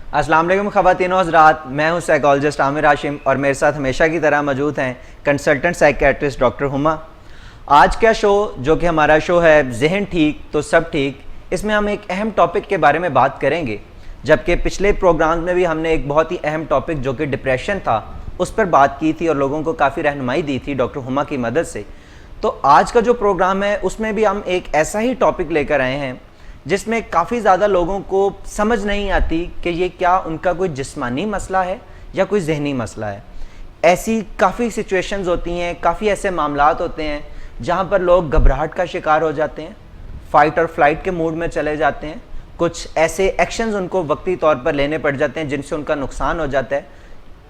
अस्सलाम वालेकुम ख़वातीन और हज़रात, मैं हूं साइकोलॉजिस्ट आमिर हाशिम और मेरे साथ हमेशा की तरह मौजूद हैं कंसल्टेंट साइकियाट्रिस्ट डॉक्टर हुमा। आज का शो जो कि हमारा शो है ज़हन ठीक तो सब ठीक, इसमें हम एक अहम टॉपिक के बारे में बात करेंगे। जबकि पिछले प्रोग्राम में भी हमने एक बहुत ही अहम टॉपिक जो कि डिप्रेशन था उस पर बात की थी और लोगों को काफ़ी रहनुमाई दी थी डॉक्टर हुमा की मदद से। तो आज का जो प्रोग्राम है उसमें भी हम एक ऐसा ही टॉपिक लेकर आए हैं जिसमें काफ़ी ज़्यादा लोगों को समझ नहीं आती कि ये क्या उनका कोई जिस्मानी मसला है या कोई जहनी मसला है। ऐसी काफ़ी सिचुएशंस होती हैं, काफ़ी ऐसे मामलात होते हैं जहाँ पर लोग घबराहट का शिकार हो जाते हैं, फ़ाइट और फ्लाइट के मूड में चले जाते हैं। कुछ ऐसे एक्शंस उनको वक्ती तौर पर लेने पड़ जाते हैं जिनसे उनका नुकसान हो जाता है।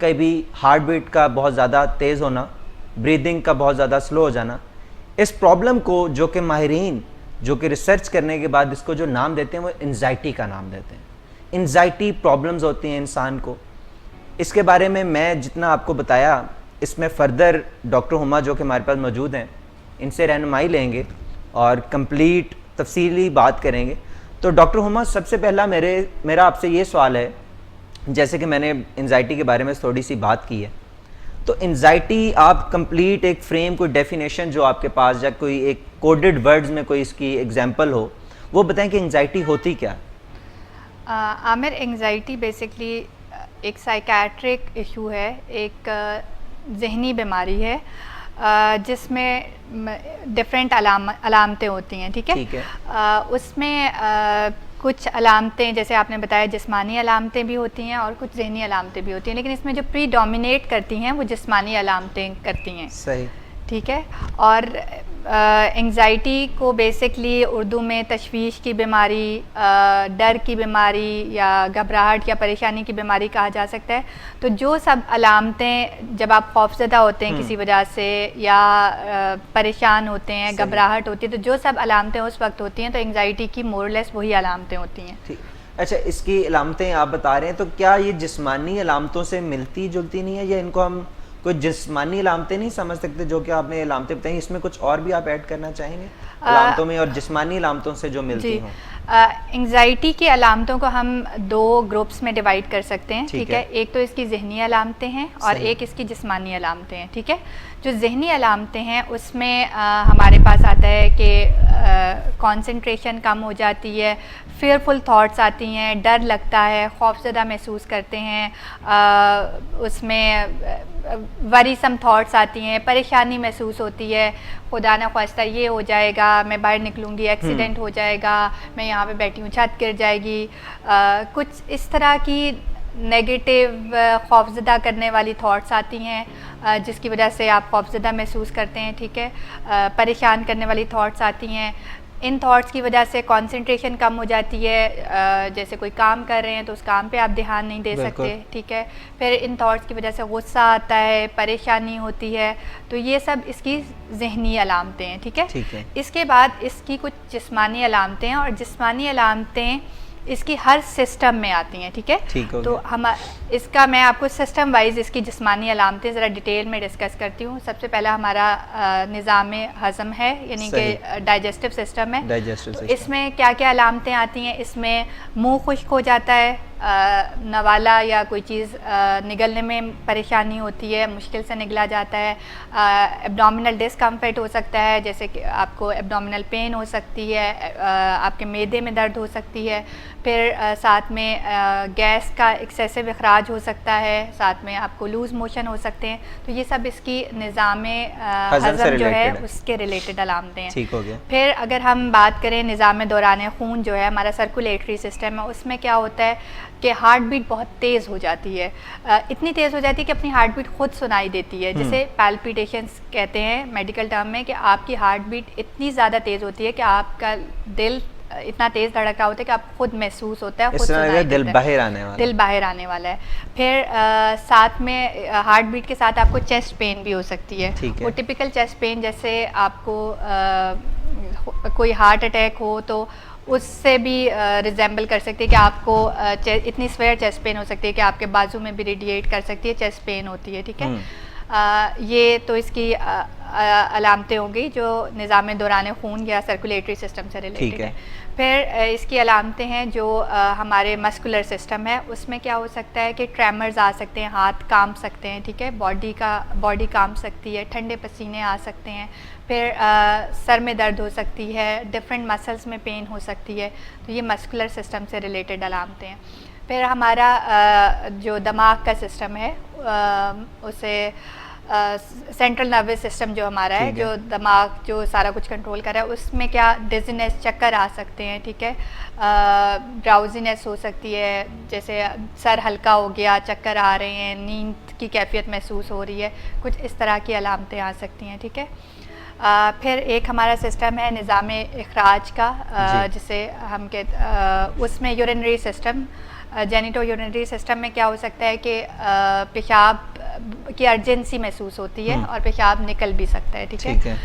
कभी हार्ट बीट का बहुत ज़्यादा तेज़ होना, ब्रीदिंग का बहुत ज़्यादा स्लो हो जाना। इस प्रॉब्लम को जो कि माहिरीन जो कि रिसर्च करने के बाद इसको जो नाम देते हैं वो एंजाइटी का नाम देते हैं। एंजाइटी प्रॉब्लम्स होती हैं इंसान को। इसके बारे में मैं जितना आपको बताया, इसमें फ़र्दर डॉक्टर हुमा जो कि हमारे पास मौजूद हैं, इनसे रहनुमाई लेंगे और कंप्लीट तफसीली बात करेंगे। तो डॉक्टर हुमा, सबसे पहला मेरा आपसे ये सवाल है, जैसे कि मैंने एंजाइटी के बारे में थोड़ी सी बात की है, तो एंजाइटी आप कंप्लीट एक फ्रेम, कोई डेफिनेशन जो आपके पास या कोई एक कोडेड वर्ड्स में कोई इसकी एग्जांपल हो, वो बताएं कि एंजाइटी होती क्या है। आमिर, एंजाइटी बेसिकली एक साइकेट्रिक इशू है, एक जहनी बीमारी है जिसमें डिफरेंट अलामतें होती हैं। ठीक है। उसमें कुछ अलामतें, जैसे आपने बताया, जिस्मानी अलामतें भी होती हैं और कुछ जहनी अलामतें भी होती हैं, लेकिन इसमें जो प्रीडोमिनेट करती हैं वो जिस्मानी अलामतें करती हैं। सही। ठीक है। और एंजाइटी को बेसिकली उर्दू में तशवीश की बीमारी, डर की बीमारी या घबराहट या परेशानी की बीमारी कहा जा सकता है। तो जो सब अलामतें, जब आप खौफज़दा होते हैं किसी वजह से या परेशान होते हैं, घबराहट होती है, तो जो सब अलामतें उस वक्त होती हैं, तो एंजाइटी की मोरलेस वही अलामतें होती हैं। ठीक। अच्छा, इसकी अलामतें आप बता रहे हैं, तो क्या ये जिस्मानी अलामतों से मिलती जुलती नहीं है, या इनको हम कोई जिस्मानी अलामतें नहीं समझ सकते? जो कि आपने अलामतें बताई, इसमें कुछ और भी आप ऐड करना चाहेंगे अलामतों में और जिस्मानी अलामतों से जो मिलती हों? एंजाइटी की अलामतों को हम दो ग्रुप्स में डिवाइड कर सकते हैं। ठीक है। एक तो इसकी जहनी अलामतें हैं और एक इसकी जिस्मानी अलामतें हैं। ठीक है। जो जहनी अलामतें हैं उसमें हमारे पास आता है कि कंसंट्रेशन कम हो जाती है, फेयरफुल थॉट्स आती हैं, डर लगता है, खौफज़दा महसूस करते हैं, उसमें वरीसम थॉट्स आती हैं, परेशानी महसूस होती है, खुदा न ख्वास्ता ये हो जाएगा, मैं बाहर निकलूँगी एक्सीडेंट हो जाएगा, मैं यहाँ पे बैठी हूँ छत गिर जाएगी, कुछ इस तरह की नेगेटिव खौफज़दा करने वाली थॉट्स आती हैं जिसकी वजह से आप खौफज़दा महसूस करते हैं। ठीक है। परेशान करने वाली थॉट्स आती हैं। इन थॉट्स की वजह से कंसंट्रेशन कम हो जाती है, जैसे कोई काम कर रहे हैं तो उस काम पे आप ध्यान नहीं दे सकते। ठीक है। फिर इन थॉट्स की वजह से गुस्सा आता है, परेशानी होती है। तो ये सब इसकी जहनी अलामतें हैं। ठीक है। इसके बाद इसकी कुछ जिस्मानी अलामतें हैं, और जिस्मानी अलामतें इसकी हर सिस्टम में आती हैं। ठीक है। तो हम इसका, मैं आपको सिस्टम वाइज इसकी जिस्मानी अलामतें ज़रा डिटेल में डिस्कस करती हूँ। सबसे पहला हमारा निज़ाम हज़म है, यानी कि डाइजेस्टिव सिस्टम है। तो इसमें क्या क्या अलामतें आती हैं? इसमें मुंह खुश्क हो जाता है, नवाला या कोई चीज़ निगलने में परेशानी होती है, मुश्किल से निगला जाता है। एब्डोमिनल डिस्कम्फर्ट हो सकता है, जैसे कि आपको एब्डोमिनल पेन हो सकती है, आपके मैदे में दर्द हो सकती है। फिर साथ में गैस का एक्सेसिव अखराज हो सकता है, साथ में आपको लूज़ मोशन हो सकते हैं। तो ये सब इसकी निज़ाम हज़म जो है उसके रिलेटेड अलामतें हैं। ठीक हो गया। फिर अगर हम बात करें निज़ाम दौरान खून जो है, हमारा सर्कुलेटरी सिस्टम है, उसमें क्या होता है कि हार्ट बीट बहुत तेज़ हो जाती है, इतनी तेज़ हो जाती है कि अपनी हार्ट बीट खुद सुनाई देती है, जिसे पैल्पिटेशंस कहते हैं मेडिकल टर्म में, कि आपकी हार्ट बीट इतनी ज़्यादा तेज़ होती है कि आपका दिल इतना तेज़ धड़का होता है कि आप खुद महसूस होता है, खुद सुनाई दिल बाहर आने वाला है। फिर साथ में हार्ट बीट के साथ आपको चेस्ट पेन भी हो सकती है। वो टिपिकल चेस्ट पेन, जैसे आपको कोई हार्ट अटैक हो तो उससे भी रिजेंबल कर सकती है कि आपको इतनी स्वेयर चेस्ट पेन हो सकती है कि आपके बाजू में भी रेडिएट कर सकती है, चेस्ट पेन होती है। ठीक है। ये तो इसकी अलामतें होंगी जो निज़ाम दौरान खून या सर्कुलेटरी सिस्टम से रिलेटेड है। फिर इसकी अलामतें हैं जो हमारे मस्कुलर सिस्टम है, उसमें क्या हो सकता है कि ट्रेमर्स आ सकते हैं, हाथ कांप सकते हैं, ठीक है, बॉडी कांप सकती है, ठंडे पसीने आ सकते हैं, फिर सर में दर्द हो सकती है, डिफरेंट मसल्स में पेन हो सकती है। तो ये मस्कुलर सिस्टम से रिलेटेड अलामतें हैं। फिर हमारा जो दिमाग का सिस्टम है उसे सेंट्रल नर्वस सिस्टम जो हमारा है, जो दिमाग जो सारा कुछ कंट्रोल कर रहा है, उसमें क्या डिजीनेस, चक्कर आ सकते हैं, ठीक है, ड्राउजीनेस हो सकती है, जैसे सर हल्का हो गया, चक्कर आ रहे हैं, नींद की कैफियत महसूस हो रही है, कुछ इस तरह की अलामतें आ सकती हैं, ठीक है। फिर एक हमारा सिस्टम है निज़ाम इखराज का, जिसे हम कहते उसमें urinary system, genito urinary system में क्या हो सकता है कि पेशाब की अर्जेंसी महसूस होती है और पेशाब निकल भी सकता है, ठीक है।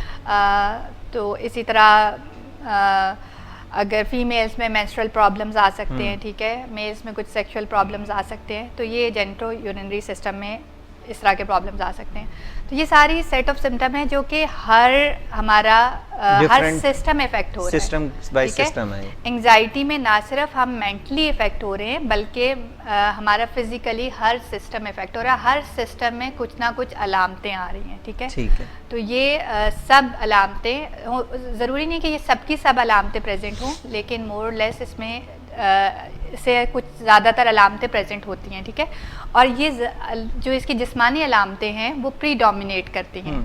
तो इसी तरह अगर फीमेल्स में मेंस्ट्रुअल प्रॉब्लम्स आ सकते हैं, ठीक है, मेल्स में कुछ सेक्सुअल प्रॉब्लम्स आ सकते हैं, तो ये जेनिटो यूरिनरी सिस्टम में इस तरह के प्रॉब्लम्स आ सकते हैं। तो ये सारी सेट ऑफ सिम्टम है जो कि हर हमारा हर सिस्टम इफेक्ट हो रहा है, सिस्टम बाय सिस्टम है। एंजाइटी में ना सिर्फ हम मेंटली इफेक्ट हो रहे हैं बल्कि हमारा फिजिकली हर सिस्टम इफेक्ट हो रहा है, हर सिस्टम में कुछ ना कुछ अलामतें आ रही हैं, ठीक है। तो ये सब अलामतें, ज़रूरी नहीं कि ये सबकी सब अलामतें प्रेजेंट हों, लेकिन मोर लेस इसमें से कुछ ज़्यादातर अलामतें प्रेजेंट होती हैं, ठीक है। और ये जो इसकी जिस्मानी अलामतें हैं वो प्रीडोमिनेट करती हैं,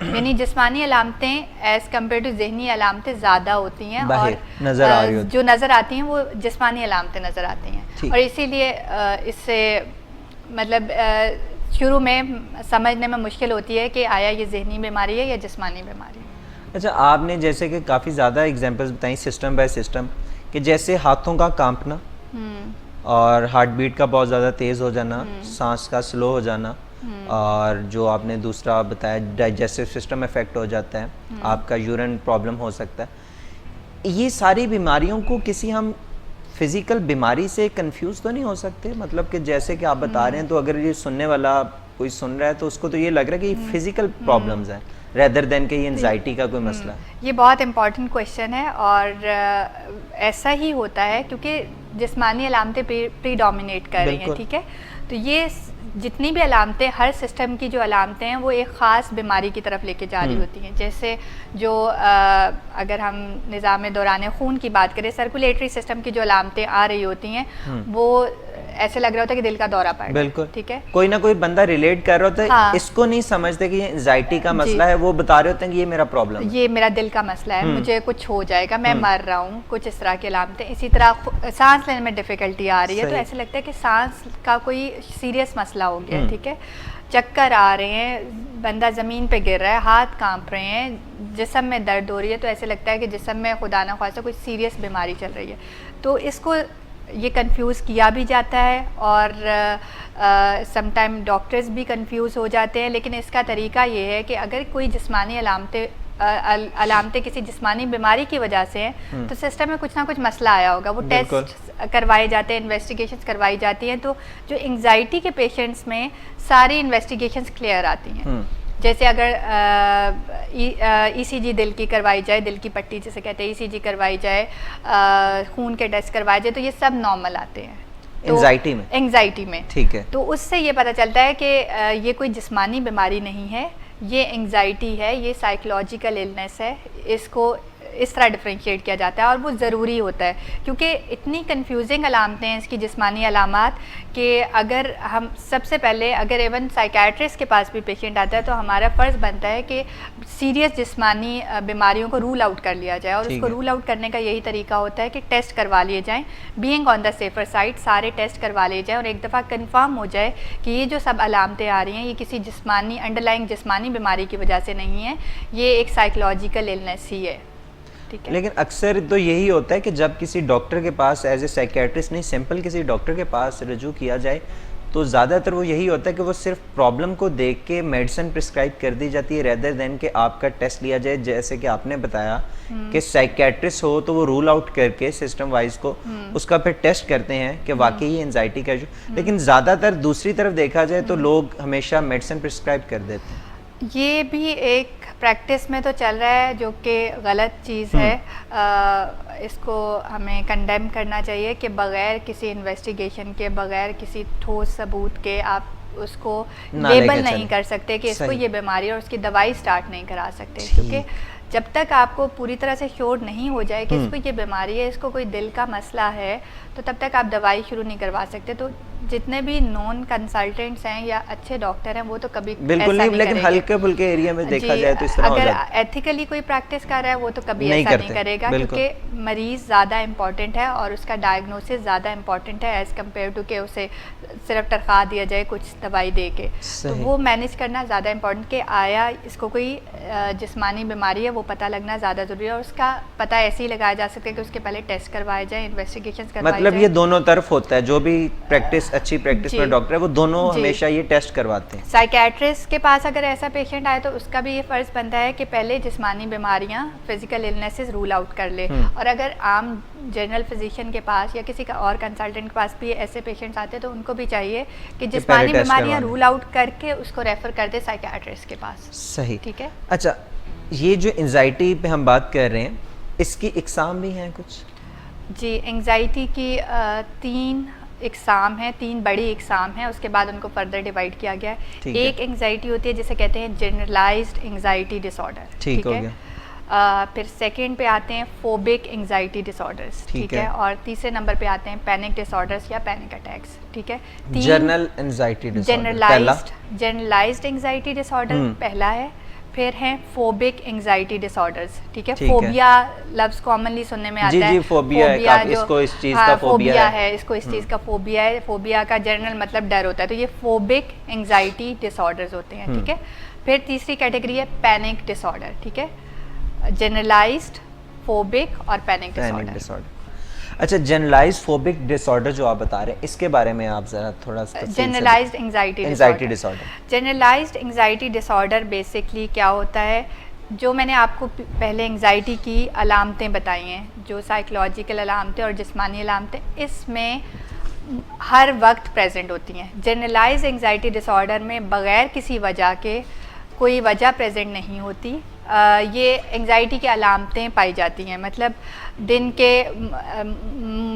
यानी जिस्मानी अलामतें एज़ कम्पेयर टू ज़हनी अलामतें ज़्यादा होती हैं, और नज़र आ रही होती, जो नज़र आती हैं वो जिस्मानी अलामतें नज़र आती हैं। और इसीलिए इससे मतलब शुरू में समझने में मुश्किल होती है कि आया ये ज़हनी बीमारी है या जिस्मानी बीमारी है। अच्छा, आपने जैसे कि काफ़ी ज़्यादा एग्जांपल्स बताई सिस्टम बाय सिस्टम, कि जैसे हाथों का कांपना और हार्ट बीट का बहुत ज़्यादा तेज़ हो जाना, सांस का स्लो हो जाना, और जो आपने दूसरा बताया डाइजेस्टिव सिस्टम इफेक्ट हो जाता है, आपका यूरिन प्रॉब्लम हो सकता है। ये सारी बीमारियों को किसी हम फिज़िकल बीमारी से कंफ्यूज तो नहीं हो सकते? मतलब कि जैसे कि आप बता रहे हैं, तो अगर ये सुनने वाला कोई सुन रहा है तो उसको तो ये लग रहा है कि ये फिज़िकल प्रॉब्लम्स हैं रेदर देन कि ये एंजाइटी का कोई मसला है। ये बहुत इंपॉर्टेंट क्वेश्चन है, और ऐसा ही होता है क्योंकि जिस्मानी अलामतें प्रीडोमिनेट कर रही हैं, ठीक है। तो ये जितनी भी अलामतें, हर सिस्टम की जो अलामतें हैं वो एक ख़ास बीमारी की तरफ लेके जा रही होती हैं। जैसे जो अगर हम निज़ाम दौरान खून की बात करें, सर्कुलेटरी सिस्टम की जो अलामतें आ रही होती हैं वो ऐसे लग रहा होता है कि दिल का दौरा पड़ रहा है, बिल्कुल, ठीक है। कोई ना कोई बंदा रिलेट कर रहा होता है, हाँ। इसको नहीं समझते कि ये एंजाइटी का मसला है, वो बता रहे होते हैं कि ये मेरा प्रॉब्लम है, ये मेरा दिल का मसला है, मुझे कुछ हो जाएगा, मैं मर रहा हूँ, कुछ इस तरह की अलामतें। इसी तरह सांस लेने में डिफिकल्टी आ रही है, तो ऐसे लगता है कि सांस का कोई सीरियस मसला हो गया, ठीक है। चक्कर आ रहे हैं, बंदा ज़मीन पे गिर रहा है, हाथ कांप रहे हैं, जिस्म में दर्द हो रही है, तो ऐसे लगता है कि जिस्म में खुदा ना ख्वास्ता कोई सीरियस बीमारी चल रही है। तो इसको ये कंफ्यूज किया भी जाता है, और समटाइम डॉक्टर्स भी कंफ्यूज हो जाते हैं। लेकिन इसका तरीका ये है कि अगर कोई जिस्मानी अलामतें किसी जिस्मानी बीमारी की वजह से हैं, तो सिस्टम में कुछ ना कुछ मसला आया होगा, वो टेस्ट करवाए जाते हैं, इन्वेस्टिगेशंस करवाई जाती हैं। तो जो एंग्जाइटी के पेशेंट्स में सारी इन्वेस्टिगेशंस क्लियर आती हैं। जैसे अगर ईसीजी दिल की करवाई जाए, दिल की पट्टी जिसे कहते हैं, ईसीजी करवाई जाए, खून के टेस्ट करवाए जाए, तो ये सब नॉर्मल आते हैं एंग्जाइटी में, ठीक है। तो उससे ये पता चलता है कि ये कोई जिस्मानी बीमारी नहीं है, ये एंग्जाइटी है, ये साइकोलॉजिकल इलनेस है। इसको इस तरह डिफ्रेंशिएट किया जाता है, और वो ज़रूरी होता है क्योंकि इतनी कंफ्यूजिंग अलामतें हैं इसकी जिस्मानी अलामात कि अगर हम सबसे पहले अगर इवन साइकेट्रिस्ट के पास भी पेशेंट आता है तो हमारा फ़र्ज़ बनता है कि सीरियस जिस्मानी बीमारियों को रूल आउट कर लिया जाए, और उसको रूल आउट करने का यही तरीका होता है कि टेस्ट करवा लिए जाएँ, being on the safer side, सारे टेस्ट करवा लिए जाएँ, और एक दफ़ा कन्फर्म हो जाए कि ये जो सब अलामतें आ रही हैं ये किसी जिस्मानी अंडरलाइंग जिस्मानी बीमारी की वजह से नहीं है, ये एक साइकोलॉजिकल इलनेस ही है। लेकिन अक्सर तो यही होता है कि जब किसी डॉक्टर के पास एज ए साइकेट्रिस्ट नहीं, सिंपल किसी डॉक्टर के पास रजू किया जाए, तो ज़्यादातर वो यही होता है कि वो सिर्फ प्रॉब्लम को देख के मेडिसिन प्रिस्क्राइब कर दी जाती है रेदर देन कि आपका टेस्ट लिया जाए। जैसे कि आपने बताया कि साइकेट्रिस्ट हो तो वो रूल आउट करके सिस्टम वाइज को उसका फिर टेस्ट करते हैं कि वाकई ये एंजाइटी का इशू। लेकिन ज़्यादातर दूसरी तरफ देखा जाए तो लोग हमेशा मेडिसिन प्रिस्क्राइब कर देते हैं। ये भी एक प्रैक्टिस में तो चल रहा है जो कि गलत चीज़ है। इसको हमें कंडेम करना चाहिए कि बगैर किसी इन्वेस्टिगेशन के, बगैर किसी ठोस सबूत के आप उसको लेबल नहीं कर सकते कि इसको ये बीमारी है और उसकी दवाई स्टार्ट नहीं करा सकते, क्योंकि जब तक आपको पूरी तरह से श्योर नहीं हो जाए कि इसको ये बीमारी है, इसको कोई दिल का मसला है, तो तब तक आप दवाई शुरू नहीं करवा सकते। तो जितने भी नॉन कंसल्टेंट्स हैं या अच्छे डॉक्टर हैं वो तो कभी बिल्कुल नहीं, लेकिन हल्के फुल्के एरिया में देखा जाए तो इस तरह अगर एथिकली कोई प्रैक्टिस कर रहा है वो तो कभी ऐसा नहीं करेगा, क्योंकि मरीज ज़्यादा इम्पॉर्टेंट है और उसका डायग्नोसिस ज़्यादा इम्पॉर्टेंट है एज़ कम्पेयर टू के उसे सिर्फ तनख्वाह दिया जाए कुछ दवाई दे के। तो वो मैनेज करना ज़्यादा इम्पॉर्टेंट कि आया इसको कोई जिस्मानी बीमारी है वो पता लगना ज़्यादा ज़रूरी है, और उसका पता ऐसे ही लगाया जा सकता है कि उसके पहले टेस्ट करवाए जाए, इन्वेस्टिगेशन करवाए जाए। मतलब ये दोनों तरफ होता है, जो भी प्रैक्टिस अच्छी प्रैक्टिस पर डॉक्टर है वो दोनों हमेशा ये टेस्ट करवाते हैं। साइकेट्रिस्ट के पास अगर ऐसा पेशेंट आए तो उसका भी ये फ़र्ज़ बनता है कि पहले जिस्मानी बीमारियां, फिजिकल इलनेसेस रूल आउट कर ले, और अगर आम जनरल फिजिशियन के पास या किसी का और कंसल्टेंट के पास भी ऐसे पेशेंट्स आते हैं तो उनको भी चाहिए कि जिस्मानी बीमारियां रूल आउट करके उसको रेफर कर दे साइकेट्रिस्ट के पास। सही, ठीक है। अच्छा, ये जो एंजाइटी पे हम बात कर रहे हैं इसकी इकसाम भी हैं कुछ? जी, एंजाइटी की 3 इकसाम है, 3 बड़ी इकसाम है, उसके बाद उनको फर्दर डिवाइड किया गया है। एक एंजाइटी होती है जिसे कहते हैं जनरलाइज्ड एंजाइटी डिसऑर्डर, ठीक है। फिर सेकंड पे आते हैं फोबिक एंजाइटी डिसऑर्डर्स, ठीक है, और तीसरे नंबर पे आते हैं पैनिक डिसऑर्डर्स या पैनिक अटैक्स, ठीक है। General anxiety disorder, generalised anxiety disorder पहला है, फिर हैं फोबिक एंजाइटी डिसऑर्डर्स, ठीक है। फोबिया लफ्ज़ कॉमनली सुनने में आता है, जी, फोबिया है, इसको इस चीज़ का फोबिया है, इसको इस चीज़ का फोबिया है। फोबिया का जनरल मतलब डर होता है, तो ये फोबिक एंजाइटी डिसऑर्डर्स होते हैं, ठीक है। फिर तीसरी कैटेगरी है पैनिक डिसऑर्डर, ठीक है, जनरलाइज्ड, फोबिक और पैनिक डिसऑर्डर। अच्छा, जनरलाइज्ड फोबिक डिसऑर्डर जो आप बता रहे हैं इसके बारे में आप जरा थोड़ा सा generalised anxiety disorder. Generalised anxiety disorder basically क्या होता है, जो मैंने आपको पहले एंजाइटी की अलामतें बताई हैं, जो साइकोलॉजिकल अलामतें और जिस्मानी अलामतें इसमें हर वक्त प्रेजेंट होती हैं। जनरलाइज्ड एंजाइटी डिसऑर्डर में बग़ैर किसी वजह के कोई वजह प्रेजेंट नहीं होती। ये एंजाइटी की अलामतें पाई जाती हैं, मतलब दिन के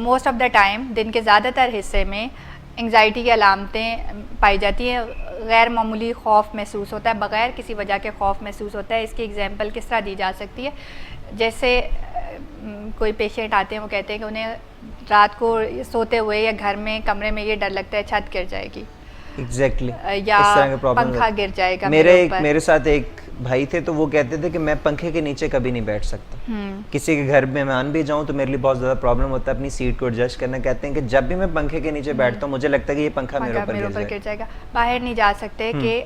मोस्ट ऑफ द टाइम, दिन के ज़्यादातर हिस्से में एंजाइटी की अलामतें पाई जाती हैं। गैर मामूली खौफ महसूस होता है, बग़ैर किसी वजह के खौफ महसूस होता है। इसकी एग्जांपल किस तरह दी जा सकती है, जैसे कोई पेशेंट आते हैं, वो कहते हैं कि उन्हें रात को सोते हुए या घर में कमरे में ये डर लगता है छत गिर जाएगी, एग्जैक्टली या पंखा गिर जाएगा। मेरे साथ एक भाई थे तो वो कहते थे कि मैं पंखे के नीचे कभी नहीं बैठ सकता, किसी के घर में मेहमान भी जाऊं तो मेरे लिए बहुत ज़्यादा प्रॉब्लम होता है अपनी सीट को एडजस्ट करना। कहते हैं कि जब भी मैं पंखे के नीचे बैठता हूं मुझे लगता है कि ये पंखा मेरे ऊपर गिर जाएगा। बाहर नहीं जा सकते कि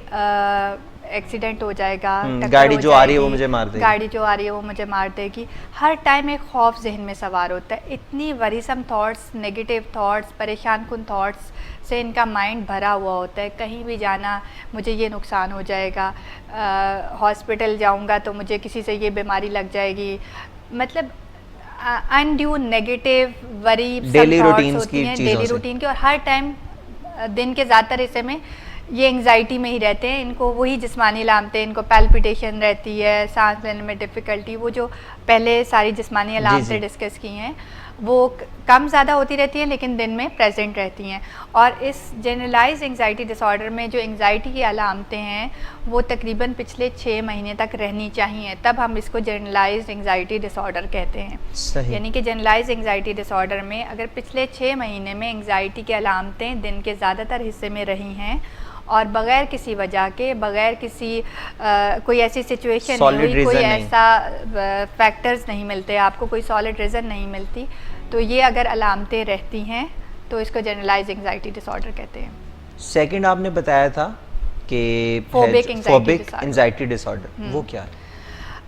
एक्सीडेंट हो जाएगा, गाड़ी जो आ रही है वो मुझे मार देगी, गाड़ी जो आ रही है वो मुझे मार देगी। हर टाइम एक खौफ जहन में सवार होता है। इतनी वरीसम थॉट्स, नेगेटिव थॉट्स, परेशान कुन थॉट्स से इनका माइंड भरा हुआ होता है। कहीं भी जाना, मुझे ये नुकसान हो जाएगा, हॉस्पिटल जाऊंगा तो मुझे किसी से ये बीमारी लग जाएगी, मतलब undue negative worry daily routine की, और हर टाइम दिन के ज़्यादातर हिस्से में ये एंजाइटी में ही रहते हैं। इनको वही जिस्मानी अलामतें, इनको पैल्पिटेशन रहती है, सांस लेने में डिफ़िकल्टी, वो जो पहले सारी जिस्मानी अलामतें डिस्कस की हैं वो कम ज़्यादा होती रहती हैं लेकिन दिन में प्रेजेंट रहती हैं। और इस जनरलाइज्ड एंजाइटी डिसऑर्डर में जो एंजाइटी की अलामतें हैं वो तकरीबन पिछले 6 महीने तक रहनी चाहिए, तब हम इसको जनरलाइज्ड एंजाइटी डिसऑर्डर कहते हैं। यानी कि जनरलाइज्ड एंजाइटी डिसऑर्डर में अगर पिछले 6 महीने में एंजाइटी की अलामतें दिन के ज़्यादातर हिस्से में रही हैं और बग़ैर किसी वजह के, बग़ैर किसी कोई ऐसी सिचुएशन नहीं हुई, कोई ऐसा फैक्टर्स नहीं मिलते आपको, कोई सॉलिड रीज़न नहीं मिलती, तो ये अगर अलामतें रहती हैं तो इसको जनरलाइज्ड एंजाइटी डिसऑर्डर कहते हैं। सेकंड आपने बताया था कि फोबिक एंजाइटी डिसऑर्डर, वो क्या है?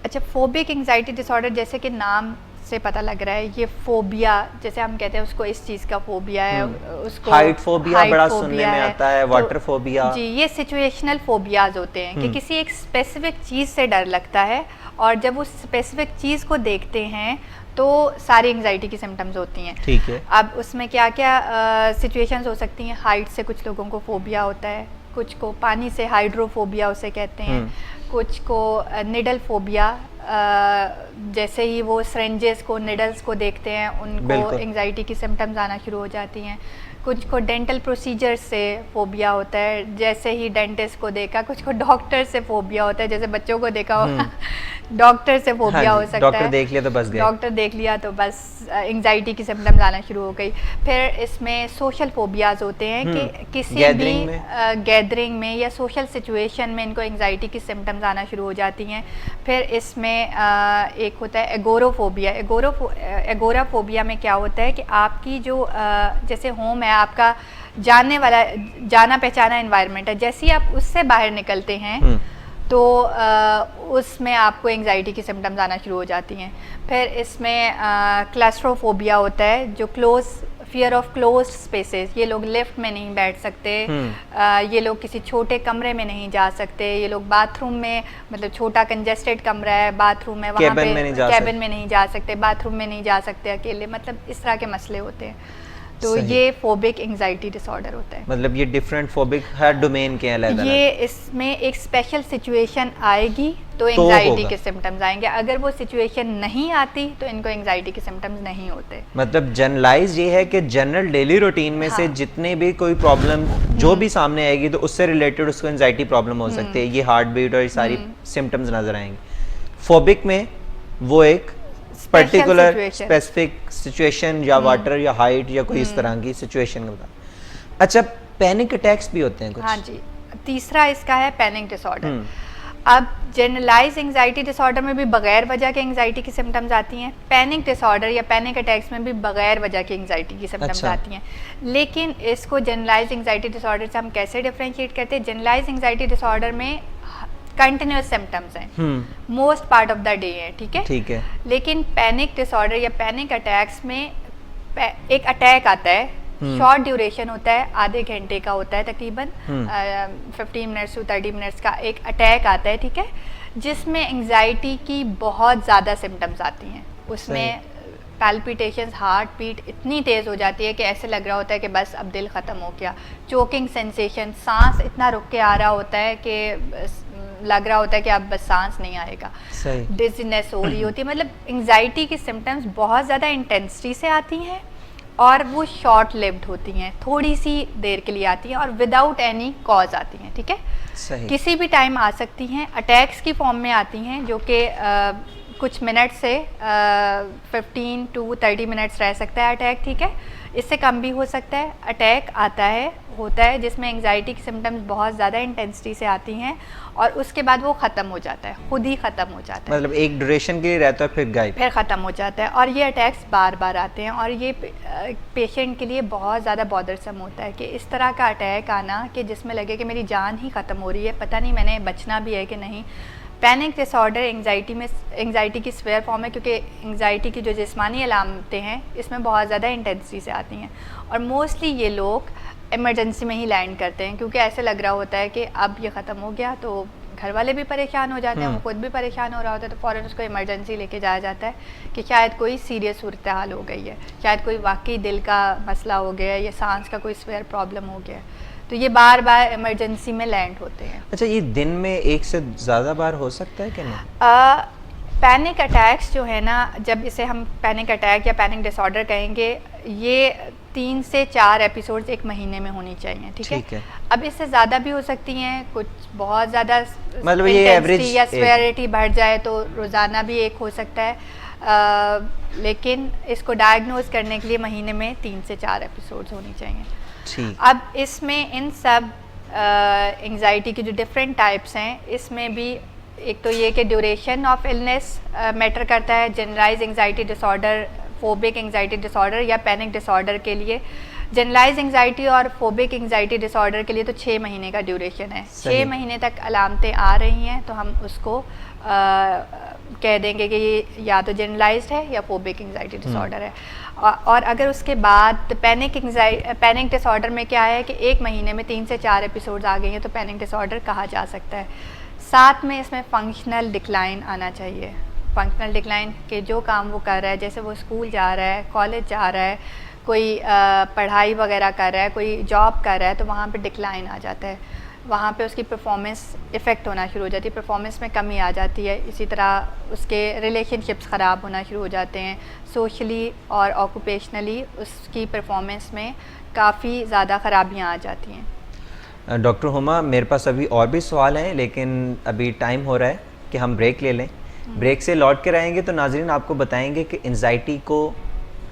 अच्छा, फोबिक एंजाइटी डिसऑर्डर जैसे कि नाम से पता लग रहा है, ये फोबिया जैसे हम कहते हैं उसको इस चीज़ का फोबिया है, उसको हाइट फोबिया बड़ा सुनने में आता है, वाटर फोबिया। जी, ये सिचुएशनल फोबियाज होते हैं कि किसी एक स्पेसिफिक चीज़ से डर लगता है और जब उस स्पेसिफिक चीज़ को देखते हैं तो सारी एंजाइटी की सिम्टम्स होती हैं। ठीक है। अब उसमें क्या क्या सिचुएशंस हो सकती हैं। हाइट से कुछ लोगों को फोबिया होता है, कुछ को पानी से हाइड्रोफोबिया उसे कहते हैं, कुछ को निडल फोबिया, जैसे ही वो सिरेंजेस को निडल्स को देखते हैं उनको एंजाइटी की सिम्टम्स आना शुरू हो जाती हैं। कुछ को डेंटल प्रोसीजर से फोबिया होता है, जैसे ही डेंटिस्ट को देखा। कुछ को डॉक्टर से फोबिया होता है, जैसे बच्चों को देखा हो डॉक्टर से फोबिया हो सकता है। डॉक्टर देख लिया तो बस गए, डॉक्टर देख लिया तो बस एंजाइटी की सिम्टम्स आना शुरू हो गई। फिर इसमें सोशल फोबियाज होते हैं कि किसी भी गैदरिंग में या सोशल सिचुएशन में इनको एंजाइटी की सिम्टम्स आना शुरू हो जाती हैं। फिर इसमें एक होता है एगोराफोबिया। एगोराफोबिया में क्या होता है कि आपकी जो जैसे होम है, आपका जाना पहचाना एनवायरनमेंट है, जैसे ही आप उससे बाहर निकलते हैं तो उसमें आपको एंजाइटी की सिम्टम्स आना शुरू हो जाती हैं। फिर इसमें क्लास्ट्रोफोबिया होता है, जो फियर ऑफ क्लोज्ड स्पेसेस। ये लोग लिफ्ट में नहीं बैठ सकते, ये लोग किसी छोटे कमरे में नहीं जा सकते, ये लोग बाथरूम में, मतलब छोटा कंजेस्टेड कमरा है, बाथरूम में, वहाँ पे कैबिन में नहीं जा सकते, बाथरूम में नहीं जा सकते अकेले, मतलब इस तरह के मसले होते हैं। तो ये फोबिक एंजाइटी डिसऑर्डर होता है। मतलब ये डिफरेंट फोबिक हर डोमेन के अलग अलग, ये इसमें एक स्पेशल सिचुएशन आएगी तो एंजाइटी के सिम्टम्स आएंगे। अगर वो सिचुएशन नहीं आती तो इनको एंजाइटी के सिम्टम्स नहीं होते। मतलब जनरलाइज ये है कि जनरल डेली रूटीन में से जितने भी कोई प्रॉब्लम जो भी सामने आएगी तो उससे रिलेटेड उसको एंजाइटी प्रॉब्लम हो सकती है। ये हार्ट बीट और ये सारी सिम्टम्स नजर आएंगे। फोबिक में वो एक पर्टिकुलर स्पेसिफिक सिचुएशन या वाटर या हाइट या कोई इस तरह की सिचुएशन का बता। अच्छा, पैनिक अटैक्स भी होते हैं कुछ? हाँ जी, तीसरा इसका है पैनिक डिसऑर्डर। अब जनरलाइज एंजाइटी डिसऑर्डर में भी बगैर वजह के एंजाइटी की सिम्टम्स आती हैं, पैनिक डिसऑर्डर या पैनिक अटैक्स में भी बगैर वजह की एंजाइटी की सिम्टम्स आती हैं। लेकिन इसको जनरलाइज एंजाइटी डिसऑर्डर से हम कैसे डिफरेंशिएट करते हैं? जनरलाइज एंजाइटी डिसऑर्डर में कंटिन्यूस सिम्टम्स हैं, most part of the day है, ठीक है। लेकिन पैनिक डिसऑर्डर या पैनिक अटैक्स में एक अटैक आता है, शॉर्ट ड्यूरेशन होता है, आधे घंटे का होता है तकरीबन 15 मिनट्स टू 30 मिनट्स का एक अटैक आता है, ठीक है, जिसमें एंजाइटी की बहुत ज़्यादा सिम्टम्स आती हैं। उसमें पैल्पिटेशंस, हार्ट बीट इतनी तेज़ हो जाती है कि ऐसे लग रहा होता है कि बस अब दिल ख़त्म हो गया। चोकिंग सेंसेशन, सांस इतना रुक के आ रहा होता है कि लग रहा होता है कि अब बस सांस नहीं आएगा। डिजीनेस हो रही होती है। मतलब एंजाइटी की सिम्टम्स बहुत ज़्यादा इंटेंसिटी से आती हैं और वो शॉर्ट लिव्ड होती हैं, थोड़ी सी देर के लिए आती हैं और विदाउट एनी कॉज आती हैं, ठीक है। किसी भी टाइम आ सकती हैं, अटैक्स की फॉर्म में आती हैं, जो कि कुछ मिनट से 15 टू 30 मिनट्स रह सकता है अटैक, ठीक है, इससे कम भी हो सकता है। अटैक होता है जिसमें एंजाइटी की सिम्टम्स बहुत ज़्यादा इंटेंसिटी से आती हैं और उसके बाद वो ख़त्म हो जाता है, खुद ही ख़त्म हो जाता है। मतलब एक ड्यूरेशन के लिए रहता है, फिर गायब, फिर ख़त्म हो जाता है। और ये अटैक्स बार बार आते हैं और ये पेशेंट के लिए बहुत ज़्यादा बॉदरसम होता है कि इस तरह का अटैक आना कि जिसमें लगे कि मेरी जान ही ख़त्म हो रही है, पता नहीं मैंने बचना भी है कि नहीं। पैनिक डिसऑर्डर एंजाइटी की स्वेयर फॉर्म है, क्योंकि एंजाइटी की जो जिस्मानी अलामतें हैं इसमें बहुत ज़्यादा इंटेंसिटी से आती हैं और मोस्टली ये लोग इमरजेंसी में ही लैंड करते हैं, क्योंकि ऐसे लग रहा होता है कि अब ये ख़त्म हो गया, तो घर वाले भी परेशान हो जाते हैं, वो खुद भी परेशान हो रहा होता है, तो फ़ौरन उसको इमरजेंसी लेके जाया जाता है कि शायद कोई सीरियस सूरत हाल हो गई है, शायद कोई वाकई दिल का मसला हो गया है या सांस का कोई स्वेयर प्रॉब्लम हो गया है, तो ये बार बार इमरजेंसी में लैंड होते हैं। अच्छा, ये दिन में एक से ज़्यादा बार हो सकता है कि नहीं? पैनिक अटैक्स जो है ना, जब इसे हम पैनिक अटैक या पैनिक डिसऑर्डर कहेंगे, ये 3 से 4 एपिसोड्स एक महीने में होनी चाहिए, ठीक है। अब इससे ज़्यादा भी हो सकती हैं, कुछ बहुत ज़्यादा मतलब ये एवरेज या स्वेरिटी बढ़ जाए तो रोज़ाना भी एक हो सकता है, लेकिन इसको डायग्नोज करने के लिए महीने में 3 से 4 एपिसोड्स होनी चाहिए। अब इसमें इन सब एंजाइटी की जो डिफरेंट टाइप्स हैं, इसमें भी एक तो ये कि ड्यूरेशन ऑफ इलनेस मैटर करता है। Generalise anxiety disorder, phobic anxiety disorder या पैनिक डिसऑर्डर के लिए, जनरलाइज एंजाइटी और फोबिक एंजाइटी डिसऑर्डर के लिए तो 6 महीने का ड्यूरेशन है। 6 महीने तक अलामतें आ रही हैं तो हम उसको कह देंगे कि ये या तो जनरलाइज्ड है या फोबिक एंजाइटी डिसऑर्डर है। और अगर उसके बाद पैनिक डिसऑर्डर में क्या है कि 1 महीने में 3 से 4 एपिसोड्स आ गई हैं तो पैनिक डिसऑर्डर कहा जा सकता है। साथ में इसमें फंक्शनल डिक्लाइन आना चाहिए। फंक्शनल डिक्लाइन के जो काम वो कर रहा है, जैसे वो स्कूल जा रहा है, कॉलेज जा रहा है, कोई पढ़ाई वगैरह कर रहा है, कोई जॉब कर रहा है, तो वहाँ पे डिक्लाइन आ जाता है। वहाँ पे उसकी परफॉर्मेंस इफ़ेक्ट होना शुरू हो जाती है, परफॉर्मेंस में कमी आ जाती है। इसी तरह उसके रिलेशनशिप्स ख़राब होना शुरू हो जाते हैं, सोशली और ऑक्यूपेशनली उसकी परफॉर्मेंस में काफ़ी ज़्यादा ख़राबियाँ आ जाती हैं। डॉक्टर हुमा, मेरे पास अभी और भी सवाल हैं, लेकिन अभी टाइम हो रहा है कि हम ब्रेक ले लें। ब्रेक से लौट कर आएंगे तो नाज़रीन आपको बताएंगे कि एंजाइटी को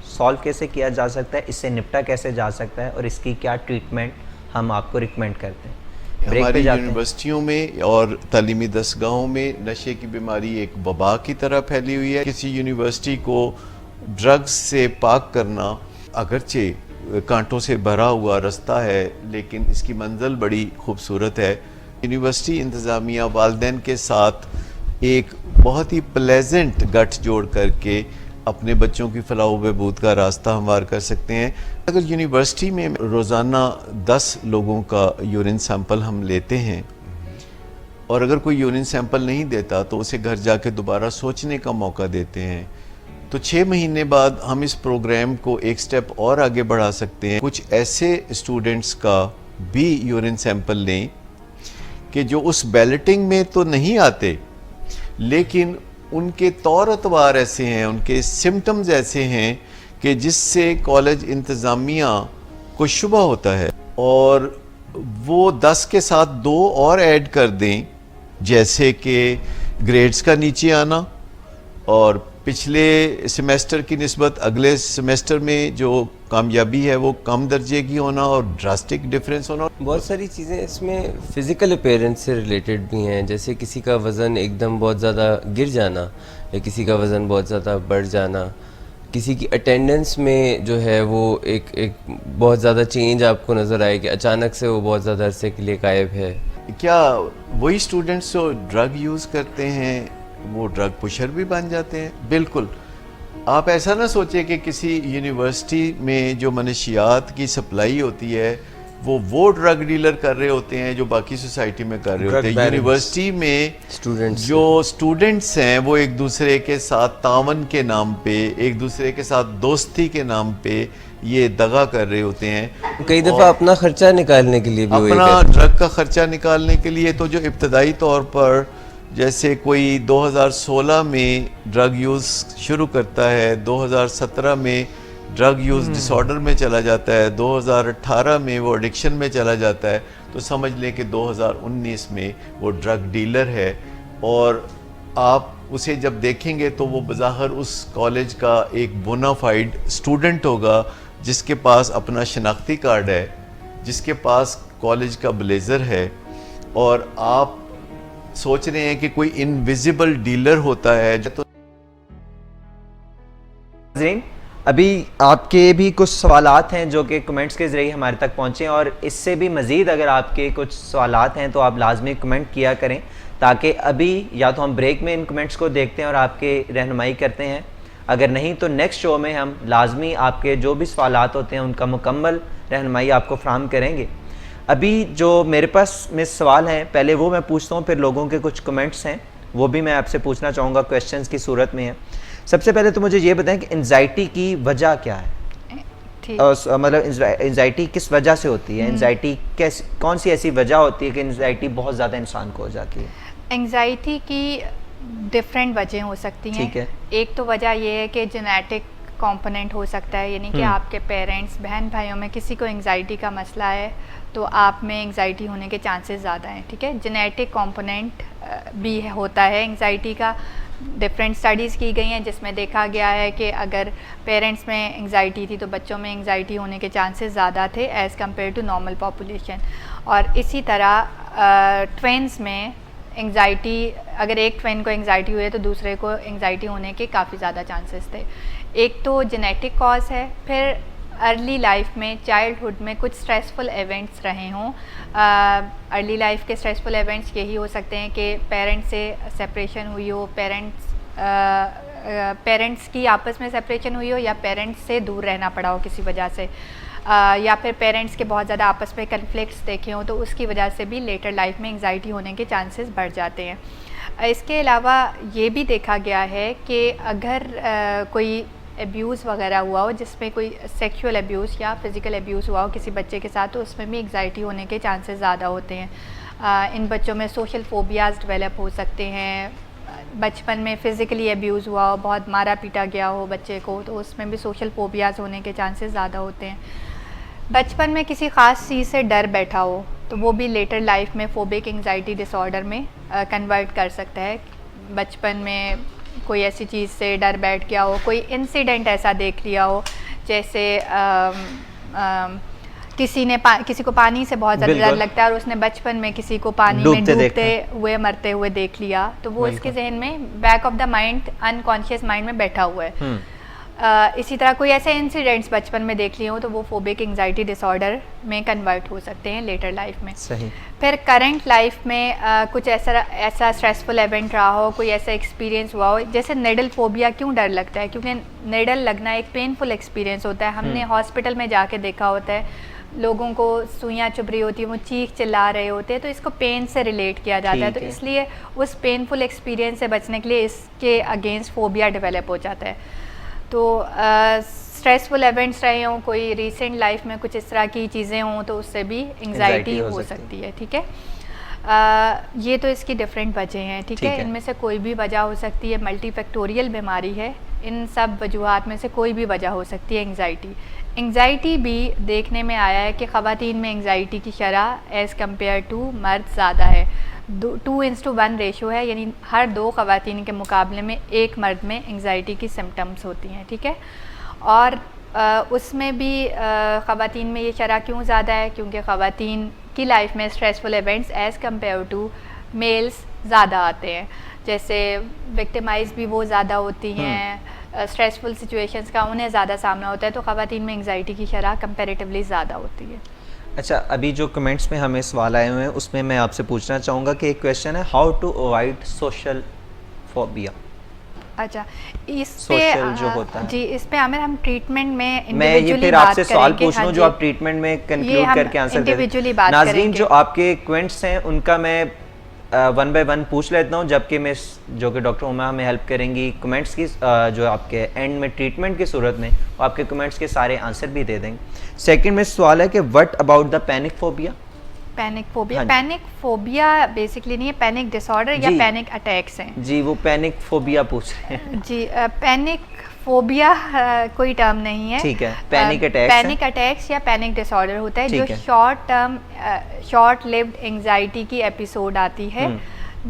सॉल्व कैसे किया जा सकता है, इससे निपटा कैसे जा सकता है और इसकी क्या ट्रीटमेंट हम आपको रिकमेंड करते हैं। हमारी यूनिवर्सिटियों में और तालीमी दरसगाहों में नशे की बीमारी एक वबा की तरह फैली हुई है। किसी यूनिवर्सिटी को ड्रग्स से पाक करना अगरचे कांटों से भरा हुआ रास्ता है, लेकिन इसकी मंजिल बड़ी खूबसूरत है। यूनिवर्सिटी इंतज़ामिया वालिदैन के साथ एक बहुत ही प्लेजेंट गठजोड़ करके अपने बच्चों की फलाह व बहबूद का रास्ता हमवार कर सकते हैं। अगर यूनिवर्सिटी में रोज़ाना 10 लोगों का यूरिन सैंपल हम लेते हैं और अगर कोई यूरिन सैंपल नहीं देता तो उसे घर जाके दोबारा सोचने का मौका देते हैं, तो 6 महीने बाद हम इस प्रोग्राम को एक स्टेप और आगे बढ़ा सकते हैं। कुछ ऐसे स्टूडेंट्स का भी यूरिन सैंपल लें कि जो उस बैलेटिंग में तो नहीं आते, लेकिन उनके तौर अतवार ऐसे हैं, उनके सिम्टम्स ऐसे हैं कि जिससे कॉलेज इंतज़ामिया को शुबा होता है और वो 10 के साथ 2 और ऐड कर दें, जैसे कि ग्रेड्स का नीचे आना और पिछले सेमेस्टर की निस्बत अगले सेमेस्टर में जो कामयाबी है वो कम दर्जे की होना और ड्रास्टिक डिफरेंस होना। बहुत सारी चीज़ें इसमें फ़िज़िकल अपीयरेंस से रिलेटेड भी हैं, जैसे किसी का वज़न एकदम बहुत ज़्यादा गिर जाना या किसी का वज़न बहुत ज़्यादा बढ़ जाना, किसी की अटेंडेंस में जो है वो एक बहुत ज़्यादा चेंज आपको नज़र आए कि अचानक से वो बहुत ज़्यादा अरसे के लिए गायब है। क्या वही स्टूडेंट्स जो ड्रग यूज़ करते हैं वो ड्रग पुशर भी बन जाते हैं? बिल्कुल। आप ऐसा ना सोचें कि किसी यूनिवर्सिटी में जो मनशियात की सप्लाई होती है वो ड्रग डीलर कर रहे होते हैं जो बाकी सोसाइटी में कर रहे होते हैं। यूनिवर्सिटी में जो स्टूडेंट्स हैं वो एक दूसरे के साथ तावन के नाम पे, एक दूसरे के साथ दोस्ती के नाम पे ये दगा कर रहे होते हैं। कई दफ़ा अपना खर्चा निकालने के लिए भी अपना ड्रग का खर्चा निकालने के लिए, तो जो इब्तदाई तौर पर जैसे कोई 2016 में ड्रग यूज़ शुरू करता है, 2017 में ड्रग यूज़ डिसऑर्डर में चला जाता है, 2018 में वो एडिक्शन में चला जाता है, तो समझ लें कि 2019 में वो ड्रग डीलर है। और आप उसे जब देखेंगे तो वो बज़ाहिर उस कॉलेज का एक बोनाफाइड स्टूडेंट होगा जिसके पास अपना शनाख्ती कार्ड है, जिसके पास कॉलेज का ब्लेज़र है, और आप सोच रहे हैं कि कोई इनविजिबल डीलर होता है। तो अभी आपके भी कुछ सवालात हैं जो कि कमेंट्स के ज़रिए हमारे तक पहुँचे, और इससे भी मज़ीद अगर आपके कुछ सवालात हैं तो आप लाजमी कमेंट किया करें, ताकि अभी या तो हम ब्रेक में इन कमेंट्स को देखते हैं और आपके रहनुमाई करते हैं, अगर नहीं तो नेक्स्ट शो में हम लाजमी आपके जो भी सवालात होते हैं उनका मुकम्मल रहनुमाई आपको फ्राहम करेंगे। अभी जो मेरे पास में सवाल हैं पहले वो मैं पूछता हूँ, फिर लोगों के कुछ कमेंट्स हैं वो भी मैं आपसे पूछना चाहूँगा, क्वेश्चंस की सूरत में है। सबसे पहले तो मुझे ये बताएं कि एंजाइटी की वजह क्या है, मतलब एंजाइटी किस वजह से होती है, एंजाइटी कैसी, कौन सी ऐसी वजह होती है कि एंजाइटी बहुत ज़्यादा इंसान को हो जाती है? एंजाइटी की डिफरेंट वजह हो सकती हैं। ठीक है। एक तो वजह ये है कि जेनेटिक कंपोनेंट हो सकता है, यानी कि आपके पेरेंट्स, बहन भाइयों में किसी को एंजाइटी का मसला है तो आप में एंजाइटी होने के चांसेस ज़्यादा हैं। ठीक है, जेनेटिक कंपोनेंट भी होता है एंजाइटी का। डिफरेंट स्टडीज़ की गई हैं जिसमें देखा गया है कि अगर पेरेंट्स में एंजाइटी थी तो बच्चों में एंजाइटी होने के चांसेस ज़्यादा थे as compare to normal population. और इसी तरह ट्विन्स में एंजाइटी, अगर एक ट्विन को एंजाइटी हुई है तो दूसरे को एंजाइटी होने के काफ़ी ज़्यादा चांसेस थे। एक तो जेनेटिक कॉज है, फिर अर्ली लाइफ में, चाइल्डहुड में कुछ स्ट्रेसफुल इवेंट्स रहे हों। अर्ली लाइफ के स्ट्रेसफुल इवेंट्स यही हो सकते हैं कि पेरेंट्स से सेपरेशन हुई हो, पेरेंट्स की आपस में सेपरेशन हुई हो, या पेरेंट्स से दूर रहना पड़ा हो किसी वजह से, या फिर पेरेंट्स के बहुत ज़्यादा आपस में कन्फ्लिक्ट्स देखे हों, तो उसकी वजह से भी लेटर लाइफ में एंजाइटी होने के चांसेस बढ़ जाते हैं। इसके अलावा ये भी देखा गया है कि अगर कोई एब्यूज़ वगैरह हुआ हो, जिसमें कोई सेक्सुअल एब्यूज़ या फिज़िकल एब्यूज़ हुआ हो किसी बच्चे के साथ, तो उसमें भी एंजाइटी होने के चांसेस ज़्यादा होते हैं। इन बच्चों में सोशल फोबियाज डेवलप हो सकते हैं। बचपन में फ़िज़िकली अब्यूज़ हुआ हो, बहुत मारा पीटा गया हो बच्चे को, तो उसमें भी सोशल फोबियाज होने के चांसेस ज़्यादा होते हैं। बचपन में किसी ख़ास चीज़ से डर बैठा हो तो वो भी लेटर लाइफ में फोबिक एंग्जाइटी डिसऑर्डर में कन्वर्ट कर सकता है। बचपन में कोई ऐसी चीज़ से डर बैठ गया हो, कोई इंसिडेंट ऐसा देख लिया हो, जैसे किसी को पानी से बहुत ज़्यादा डर बिल्कुल। लगता है और उसने बचपन में किसी को पानी में डूबते डूबते हुए मरते हुए देख लिया, तो वो बिल्कुल। इसके जहन में back of the mind, unconscious mind में बैठा हुआ है। इसी तरह कोई ऐसे इंसिडेंट्स बचपन में देख लिए हो तो वो फोबिक एंग्जाइटी डिसऑर्डर में कन्वर्ट हो सकते हैं लेटर लाइफ में। सही। फिर करंट लाइफ में कुछ ऐसा स्ट्रेसफुल इवेंट रहा हो, कोई ऐसा एक्सपीरियंस हुआ हो, जैसे निडल फोबिया। क्यों डर लगता है? क्योंकि निडल लगना एक पेनफुल एक्सपीरियंस होता है। हमने हॉस्पिटल में जाके देखा होता है, लोगों को सुइयाँ चुभ रही होती है, वो चीख चिल्ला रहे होते हैं, तो इसको पेन से रिलेट किया जाता है। ठीक तो है। इसलिए उस पेनफुल एक्सपीरियंस से बचने के लिए इसके अगेंस्ट फोबिया डेवलप हो जाता है। तो स्ट्रेसफुल इवेंट्स रहे हों, कोई रिसेंट लाइफ में कुछ इस तरह की चीज़ें हों, तो उससे भी एंग्जाइटी हो सकती है। ठीक है, ये तो इसकी डिफरेंट वजह हैं। ठीक है, इनमें से कोई भी वजह हो सकती है। मल्टीफैक्टोरियल बीमारी है, इन सब वजूहात में से कोई भी वजह हो सकती है एंग्जाइटी भी देखने में आया है कि ख़वातीन में एंग्जाइटी की शरह एज़ कम्पेयर टू मर्द ज़्यादा है। 2:1 रेशो है, यानी हर 2 ख़वातीन के मुकाबले में 1 मर्द में एंग्जाइटी की सिम्टम्स होती हैं। ठीक है, और उसमें भी ख़वातीन में ये शरह क्यों ज़्यादा है? क्योंकि ख़वातीन की लाइफ में stressful events as compare to males ज़्यादा आते हैं। जैसे विक्टिमाइज भी वो ज़्यादा होती हैं, स्ट्रेसफुल सिचुएशंस का उन्हें ज़्यादा सामना होता है, तो ख़वातीन में एंग्जाइटी की शरह कंपैरेटिवली ज़्यादा होती है। अच्छा, अभी जो कमेंट्स में हमें सवाल आए हुए हैं उसमें मैं आपसे पूछना चाहूँगा कि एक क्वेश्चन है, how to avoid social phobia. अच्छा, इस पे सोशल जो होता है जी, इस पे आमिर हम ट्रीटमेंट में मैं ये इंडिविजुअली फिर बात आपसे सवाल करेंगे। पूछ लूँ हाँ जो जी, आप ट्रीटमेंट में ये कंक्लूड हम करके आंसर दे इंडिविजुअली दें। बात नाज़रीन, करेंगे। जो आपके क्वेंट्स हैं उनका मैं 1 बाय 1 पूछ लेता हूँ, जबकि मैं जो कि डॉक्टर उमा हमें हेल्प करेंगी कमेंट्स की, जो आपके एंड में ट्रीटमेंट की सूरत में वो आपके कमेंट्स के सारे आंसर भी दे देंगे। सेकंड में सवाल है कि what about the panic phobia. Panic phobia, हाँ जी। पैनिक फोबिया बेसिकली नहीं है, पैनिक डिसऑर्डर या जी। पैनिक अटैक्स हैं। जी, वो पैनिक फोबिया पूछ रहे हैं। जी, पैनिक फोबिया कोई टर्म नहीं है। ठीक है, पैनिक अटैक्स पैनिक अटैक्स या पैनिक डिसऑर्डर होता है, जो ठीक है। Short term short lived anxiety की एपिसोड आती है,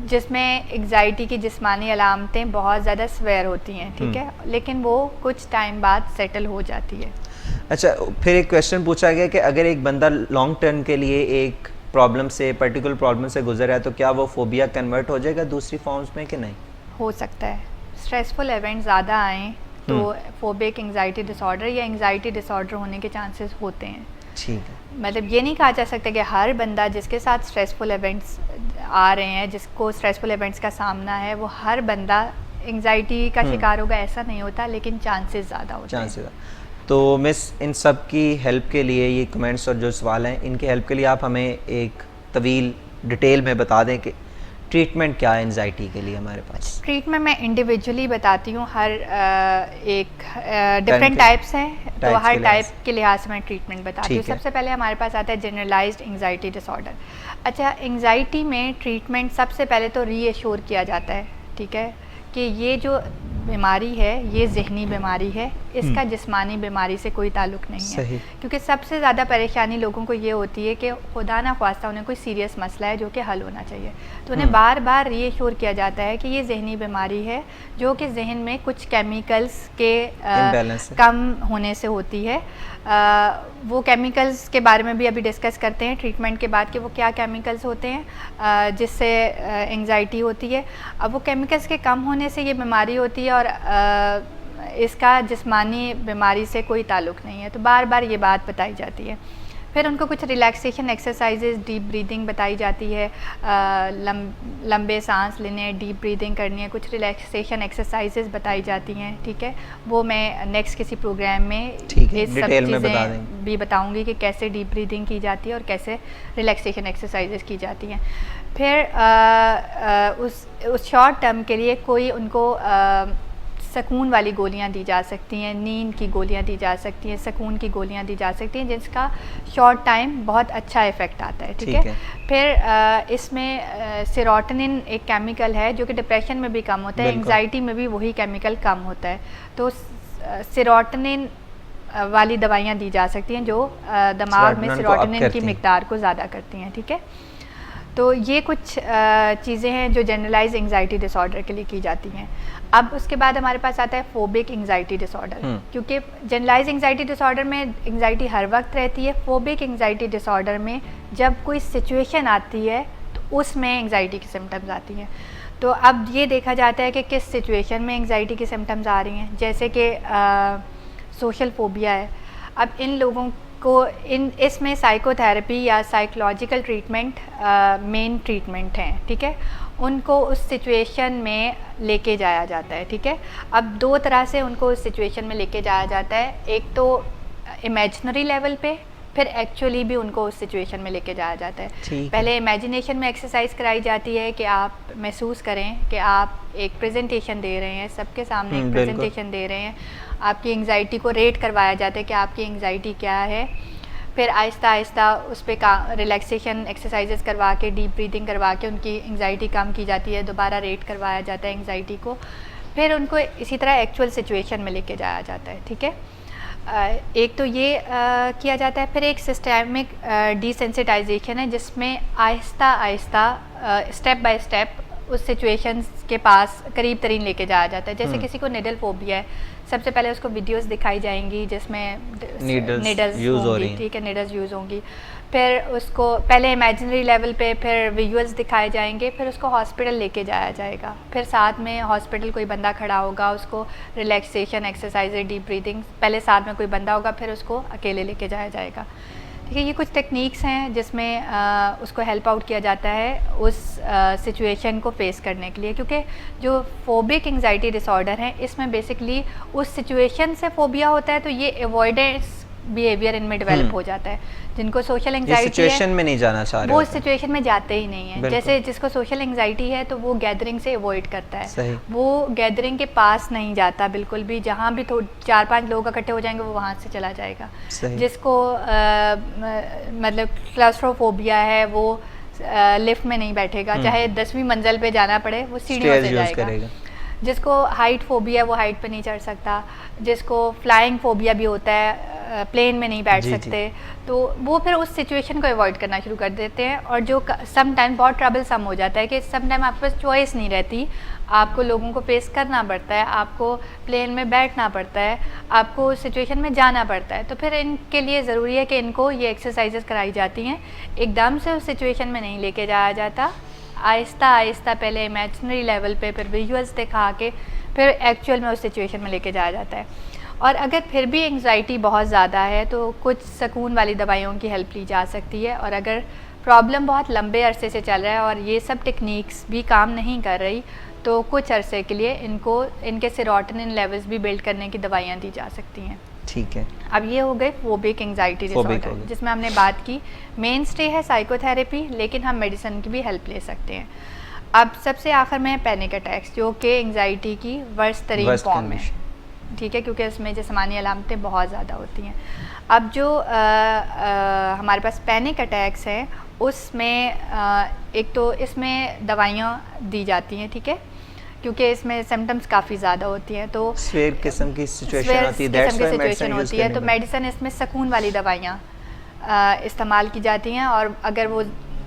जिसमें एंग्जाइटी की जिस्मानी अलामतें बहुत ज़्यादा स्वेयर होती हैं। ठीक है, लेकिन वो कुछ टाइम बाद सेटल हो जाती है। अच्छा, फिर एक क्वेश्चन पूछा गया कि अगर एक बंदा लॉन्ग टर्म के लिए एक प्रॉब्लम से, पर्टिकुलर प्रॉब्लम से गुजर रहा है, तो क्या वो फोबिया कन्वर्ट हो जाएगा दूसरी फॉर्म्स में कि नहीं? हो सकता है, स्ट्रेसफुल इवेंट ज़्यादा आएँ तो फोबिक एंग्जाइटी डिसऑर्डर या एंग्जाइटी डिसऑर्डर होने के चांसेस होते हैं। ठीक है। मतलब ये नहीं कहा जा सकता कि हर बंदा जिसके साथ स्ट्रेसफुल इवेंट्स आ रहे हैं, जिसको स्ट्रेसफुल इवेंट्स का सामना है, वो हर बंदा एंग्जाइटी का शिकार होगा, ऐसा नहीं होता, लेकिन चांसेस ज़्यादा होते हैं। चांसेस। तो मिस, इन सब की हेल्प के लिए, ये कमेंट्स और जो सवाल हैं इनकी हेल्प के लिए आप हमें एक तवील डिटेल में बता दें कि ट्रीटमेंट क्या है एंजाइटी के लिए हमारे पास। ट्रीटमेंट मैं इंडिविजुअली बताती हूँ, हर एक डिफरेंट के- टाइप्स हैं, तो टाइप्स हर के लिहाज टाइप के लिहाज से मैं ट्रीटमेंट बताती हूँ। ठीक है। सबसे पहले हमारे पास आता है जनरलाइज्ड एंग्जाइटी डिसऑर्डर। अच्छा, एंग्जाइटी में ट्रीटमेंट सबसे पहले तो रीएश्योर किया जाता है, ठीक है, कि ये जो बीमारी है ये ज़हनी बीमारी है, इसका जिस्मानी बीमारी से कोई ताल्लुक़ नहीं है। सही। क्योंकि सबसे ज़्यादा परेशानी लोगों को ये होती है कि खुदा ना ख्वास्ता उन्हें कोई सीरियस मसला है जो कि हल होना चाहिए, तो उन्हें बार बार रीएश्योर किया जाता है कि ये ज़हनी बीमारी है जो कि जहन में कुछ केमिकल्स के Imbalance है। कम होने से होती है। वो केमिकल्स के बारे में भी अभी डिस्कस करते हैं ट्रीटमेंट के बाद कि वो क्या केमिकल्स होते हैं जिससे एंग्जाइटी होती है। अब वो केमिकल्स के कम होने से ये बीमारी होती है और इसका जिस्मानी बीमारी से कोई ताल्लुक़ नहीं है, तो बार बार ये बात बताई जाती है। फिर उनको कुछ रिलैक्सेशन एक्सरसाइजेज, डीप ब्रीदिंग बताई जाती है, लंबे सांस लेने, डीप ब्रीदिंग करनी है, कुछ रिलैक्सेशन एक्सरसाइजेज बताई जाती हैं। ठीक है, वो मैं नेक्स्ट किसी प्रोग्राम में ठीक है, ये सब डिटेल में बता चीज़ें देंगे। भी बताऊंगी कि कैसे डीप ब्रीदिंग की जाती है और कैसे रिलैक्सेशन एक्सरसाइजेज की जाती हैं। फिर उस शॉर्ट टर्म के लिए कोई उनको सुकून वाली गोलियां दी जा सकती हैं, नींद की गोलियां दी जा सकती हैं, सुकून की गोलियां दी जा सकती हैं, जिसका शॉर्ट टाइम बहुत अच्छा इफ़ेक्ट आता है। ठीक है। फिर इसमें सेरोटोनिन एक केमिकल है जो कि डिप्रेशन में भी कम होता है, एंग्जाइटी में भी वही केमिकल कम होता है। तो सेरोटोनिन वाली दवाइयाँ दी जा सकती हैं जो दिमाग में सेरोटोनिन की मिकदार को ज़्यादा करती हैं। ठीक है। तो ये कुछ चीज़ें हैं जो जनरलाइज एंग्जाइटी डिसऑर्डर के लिए की जाती हैं। अब उसके बाद हमारे पास आता है फोबिक एंग्जाइटी डिसऑर्डर, क्योंकि जनरलाइज एंग्जाइटी डिसऑर्डर में एंग्जाइटी हर वक्त रहती है। फोबिक एंग्जाइटी डिसऑर्डर में जब कोई सिचुएशन आती है तो उसमें एंग्जाइटी की सिम्टम्स आती हैं। तो अब ये देखा जाता है कि किस सिचुएशन में एंग्जाइटी की सिम्टम्स आ रही हैं, जैसे कि सोशल फोबिया है। अब इन लोगों को इसमें साइकोथेरेपी या साइकोलॉजिकल ट्रीटमेंट मेन ट्रीटमेंट हैं। ठीक है। उनको उस सिचुएशन में लेके जाया जाता है। ठीक है। अब दो तरह से उनको उस सिचुएशन में लेके जाया जाता है, एक तो इमेजिनरी लेवल पे, फिर एक्चुअली भी उनको उस सिचुएशन में लेके जाया जाता है। पहले इमेजिनेशन में एक्सरसाइज कराई जाती है कि आप महसूस करें कि आप एक प्रेजेंटेशन दे रहे हैं, सबके सामने एक प्रेजेंटेशन दे रहे हैं। आपकी एंग्जाइटी को रेट करवाया जाता है कि आपकी एंग्जाइटी क्या है। फिर आहिस्ता आहिस्ता उस पर रिलैक्सेशन एक्सरसाइजेस करवा के, डीप ब्रीदिंग करवा के उनकी एंग्जाइटी कम की जाती है, दोबारा रेट करवाया जाता है एंग्जाइटी को। फिर उनको इसी तरह एक्चुअल सिचुएशन में लेके जाया जाता है। ठीक है। एक तो ये किया जाता है। फिर एक सिस्टेमिक डिसेंसिटाइजेशन है जिसमें Aahista Aahista step by step उस सिचुएशंस के पास करीब तरीन लेके जाया जाता है। जैसे किसी को निडल फोबिया है, सबसे पहले उसको वीडियोस दिखाई जाएंगी जिसमें निडल्स यूज़ हो रही, ठीक है, निडल्स यूज़ होंगी। फिर उसको पहले इमेजिनरी लेवल पे फिर विजुअल्स दिखाए जाएंगे, फिर उसको हॉस्पिटल लेके जाया जाएगा। फिर साथ में हॉस्पिटल कोई बंदा खड़ा होगा, उसको रिलैक्सेशन एक्सरसाइज, डीप ब्रीदिंग, पहले साथ में कोई बंदा होगा, फिर उसको अकेले लेके जाया जाएगा। ठीक है। ये कुछ टेक्निक्स हैं जिसमें उसको हेल्प आउट किया जाता है उस सिचुएशन को फेस करने के लिए, क्योंकि जो फोबिक एंग्जाइटी डिसऑर्डर है इसमें बेसिकली उस सिचुएशन से फोबिया होता है, तो ये अवॉइडेंस बिहेवियर इनमें डेवलप हो जाता है। जिनको सोशल एंग्जाइटी सिचुएशन में नहीं जाना चाह रहे, वो सिचुएशन में जाते ही नहीं है। जैसे जिसको सोशल एंग्जाइटी है तो वो गैदरिंग से अवॉइड करता है, वो गैदरिंग के पास नहीं जाता बिल्कुल भी। जहाँ भी 4-5 लोग इकट्ठे हो जाएंगे वो वहाँ से चला जाएगा। जिसको मतलब क्लास्ट्रोफोबिया है वो लिफ्ट में नहीं बैठेगा, चाहे 10वीं मंजिल पे जाना पड़े वो सीढ़ियों से जाएगा। जिसको हाइट फोबिया वो हाइट पे नहीं चढ़ सकता। जिसको फ्लाइंग फोबिया भी होता है, प्लेन में नहीं बैठ सकते, तो वो फिर उस सिचुएशन को अवॉइड करना शुरू कर देते हैं। और जो सम टाइम बहुत ट्रबल सम हो जाता है कि सम टाइम आपके पास चॉइस नहीं रहती, आपको लोगों को फेस करना पड़ता है, आपको प्लेन में बैठना पड़ता है, आपको उस सिचुएशन में जाना पड़ता है। तो फिर इनके लिए ज़रूरी है कि इनको ये एक्सरसाइजेस कराई जाती हैं। एकदम से उस सिचुएशन में नहीं लेके जाया जाता, आहिस्ता आहिस्ता पहले इमेजिनरी लेवल पे, फिर विजुअल्स दिखा के, फिर एक्चुअल में उस सिचुएशन में लेके जाया जाता है। और अगर फिर भी एंग्जाइटी बहुत ज़्यादा है तो कुछ सुकून वाली दवाइयों की हेल्प ली जा सकती है। और अगर प्रॉब्लम बहुत लंबे अरसे से चल रहा है और ये सब टेक्निक्स भी काम नहीं कर रही, तो कुछ अरसे के लिए इनके सेरोटोनिन लेवल्स भी बिल्ड करने की दवाइयाँ दी जा सकती हैं। ठीक है। अब ये हो गए फोबिक एंग्जाइटी डिसऑर्डर, जिसमें हमने बात की मेन स्टे है साइकोथेरेपी, लेकिन हम मेडिसिन की भी हेल्प ले सकते हैं। अब सबसे आखिर में पैनिक अटैक्स, जो कि एंग्जाइटी की वर्स्ट तरीन फॉर्म है। ठीक है, क्योंकि इसमें जिस्मानी अलामतें बहुत ज़्यादा होती हैं। अब जो हमारे पास पैनिक अटैक्स हैं उसमें एक तो इसमें दवाइयाँ दी जाती हैं। ठीक है, क्योंकि इसमें सिम्टम्स काफ़ी ज़्यादा होती हैं, तो स्वेयर किस्म की सिचुएशन होती है, तो मेडिसिन इसमें सुकून वाली दवाइयाँ इस्तेमाल की जाती हैं। और अगर वो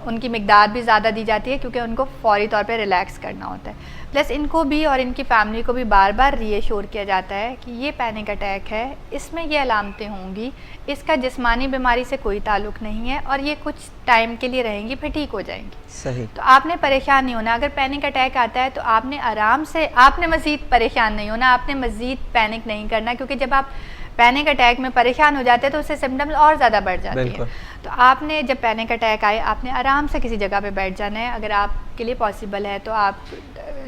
उनकी मिकदार भी ज़्यादा दी जाती है क्योंकि उनको फौरी तौर पे रिलैक्स करना होता है। प्लस इनको भी और इनकी फैमिली को भी बार बार रीएश्योर किया जाता है कि ये पैनिक अटैक है, इसमें ये अलामतें होंगी, इसका जिस्मानी बीमारी से कोई ताल्लुक़ नहीं है और ये कुछ टाइम के लिए रहेंगी, फिर ठीक हो जाएंगी। सही। तो आपने परेशान नहीं होना। अगर पैनिक अटैक आता है तो आपने आराम से, आपने मज़ीद परेशान नहीं होना, आपने मज़ीद पैनिक नहीं करना, क्योंकि जब आप पैनिक अटैक में परेशान हो जाते हैं तो उससे सिम्टम्स और ज़्यादा बढ़ जाती है। तो आपने जब पैनिक अटैक आए, आपने आराम से किसी जगह पे बैठ जाना है। अगर आपके लिए पॉसिबल है तो आप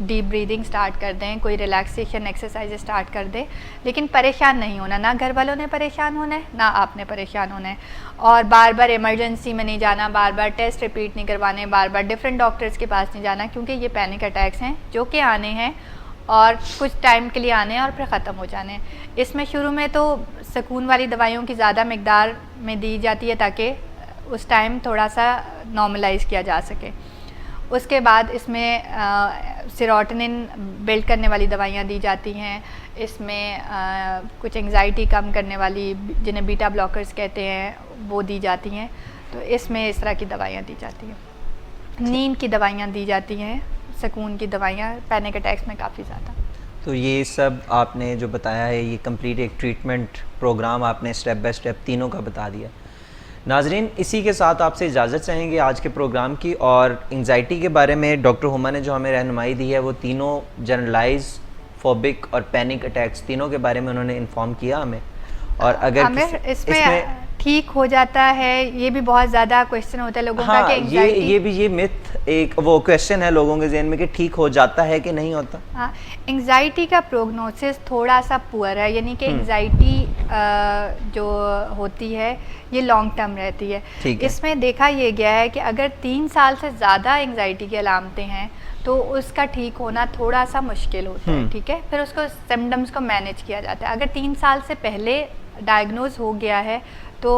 डीप ब्रीदिंग स्टार्ट कर दें, कोई रिलैक्सेशन एक्सरसाइज स्टार्ट कर दें, लेकिन परेशान नहीं होना। ना घर वालों ने परेशान होना है, ना आपने परेशान होना है। और बार बार इमरजेंसी में नहीं जाना, बार बार टेस्ट रिपीट नहीं करवाने, बार बार डिफरेंट डॉक्टर्स के पास नहीं जाना, क्योंकि ये पैनिक अटैक्स हैं जो कि आने हैं और कुछ टाइम के लिए आने हैं और फिर ख़त्म हो जाने हैं। इसमें शुरू में तो सुकून वाली दवाइयों की ज़्यादा मकदार में दी जाती है ताकि उस टाइम थोड़ा सा नॉर्मलाइज किया जा सके। उसके बाद इसमें सेरोटोनिन बिल्ड करने वाली दवाइयाँ दी जाती हैं। इसमें कुछ एंग्जाइटी कम करने वाली, जिन्हें बीटा ब्लॉकर्स कहते हैं, वो दी जाती हैं। तो इसमें इस तरह की दवाइयाँ दी जाती हैं। नींद की दवाइयाँ दी जाती हैं, सुकून की दवाइयाँ पैनिक अटैक्स में काफ़ी ज़्यादा। तो ये सब आपने जो बताया है, ये कंप्लीट एक ट्रीटमेंट प्रोग्राम आपने स्टेप बाय स्टेप तीनों का बता दिया। नाजरीन, इसी के साथ आपसे इजाज़त चाहेंगे आज के प्रोग्राम की। और एंग्जाइटी के बारे में डॉक्टर हुमा ने जो हमें रहनुमाई दी है, वो तीनों जनरलाइज, फोबिक और पैनिक अटैक्स तीनों के बारे में उन्होंने इन्फॉर्म किया हमें। और अगर इसमें ठीक हो जाता है, ये भी बहुत ज़्यादा क्वेश्चन होता है लोगों का कि एंग्जाइटी, ये मिथ, एक वो क्वेश्चन है लोगों के जहन में कि ठीक हो जाता है कि नहीं होता। हाँ, एंग्जाइटी का प्रोग्नोसिस थोड़ा सा पुअर है, यानी कि एंग्जाइटी जो होती है ये लॉन्ग टर्म रहती है। इसमें देखा ये गया है कि अगर 3 साल से ज़्यादा एंग्जाइटी की अलामतें हैं तो उसका ठीक होना थोड़ा सा मुश्किल होता है। ठीक है, फिर उसको सिम्टम्स को मैनेज किया जाता है। अगर 3 साल से पहले डायग्नोज हो गया है तो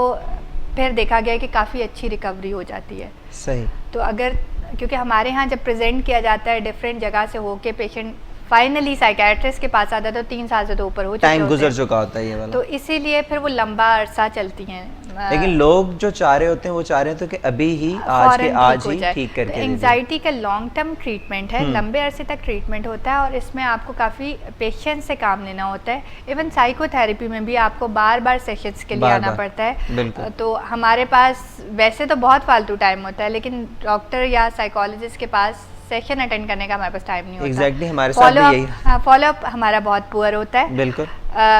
फिर देखा गया है कि काफ़ी अच्छी रिकवरी हो जाती है। सही। तो अगर, क्योंकि हमारे यहाँ जब प्रेजेंट किया जाता है डिफरेंट जगह से होके पेशेंट फाइनली साइकेट्रिस्ट के पास आता है तो 3 साल से तो ऊपर हो चुके टाइम गुजर चुका होता है ये वाला। तो इसीलिए फिर वो लंबा अरसा चलती हैं। लेकिन लोग जो चाह रहे होते हैं वो चाह रहे होते हैं कि अभी ही आज ही ठीक करके दे। एंग्जाइटी का लॉन्ग टर्म ट्रीटमेंट है, लंबे अरसे तक ट्रीटमेंट होता है और इसमें आपको काफ़ी पेशेंस से काम लेना होता है। इवन साइकोथेरेपी में भी आपको बार बार सेशंस के लिए आना पड़ता है। तो हमारे पास वैसे तो बहुत फालतू टाइम होता है, लेकिन डॉक्टर या साइकोलॉजिस्ट के पास सेशन अटेंड करने का हमारे पास टाइम नहीं होता। एग्जैक्टली हमारे साथ भी यही। फॉलोअप हमारा बहुत पुअर होता है। बिल्कुल।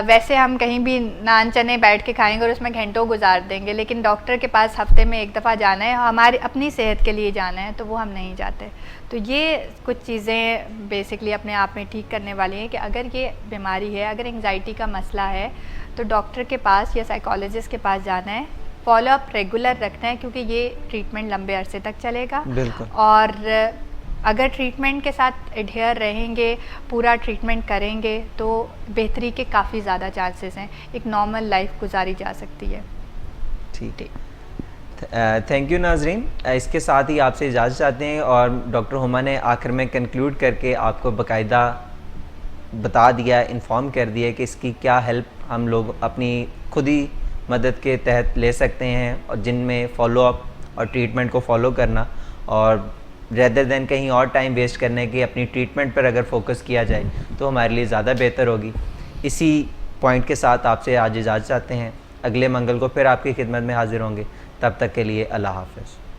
वैसे हम कहीं भी नान चने बैठ के खाएंगे और उसमें घंटों गुजार देंगे, लेकिन डॉक्टर के पास हफ्ते में एक दफ़ा जाना है, हमारी अपनी सेहत के लिए जाना है, तो वो हम नहीं जाते। तो ये कुछ चीज़ें बेसिकली अपने आप में ठीक करने वाली हैं कि अगर ये बीमारी है, अगर एंग्जाइटी का मसला है तो डॉक्टर के पास या साइकोलॉजिस्ट के पास जाना है, फॉलोअप रेगुलर रखना है, क्योंकि ये ट्रीटमेंट लंबे अरसे तक चलेगा। बिल्कुल। और अगर ट्रीटमेंट के साथ एडहेयर रहेंगे, पूरा ट्रीटमेंट करेंगे, तो बेहतरी के काफ़ी ज़्यादा चांसेस हैं, एक नॉर्मल लाइफ गुजारी जा सकती है। ठीक है, थैंक यू नाजरीन। इसके साथ ही आपसे इजाज़त चाहते हैं और डॉक्टर हुमा ने आखिर में कंक्लूड करके आपको बाकायदा बता दिया, इन्फॉर्म कर दिया कि इसकी क्या हेल्प हम लोग अपनी खुद ही मदद के तहत ले सकते हैं, और जिनमें फॉलोअप और ट्रीटमेंट को फॉलो करना, और रेदर देन कहीं और टाइम वेस्ट करने के अपनी ट्रीटमेंट पर अगर फोकस किया जाए तो हमारे लिए ज़्यादा बेहतर होगी। इसी पॉइंट के साथ आपसे आज इजाज़त चाहते हैं। अगले मंगल को फिर आपकी खिदमत में हाजिर होंगे। तब तक के लिए अल्लाह हाफ़िज़।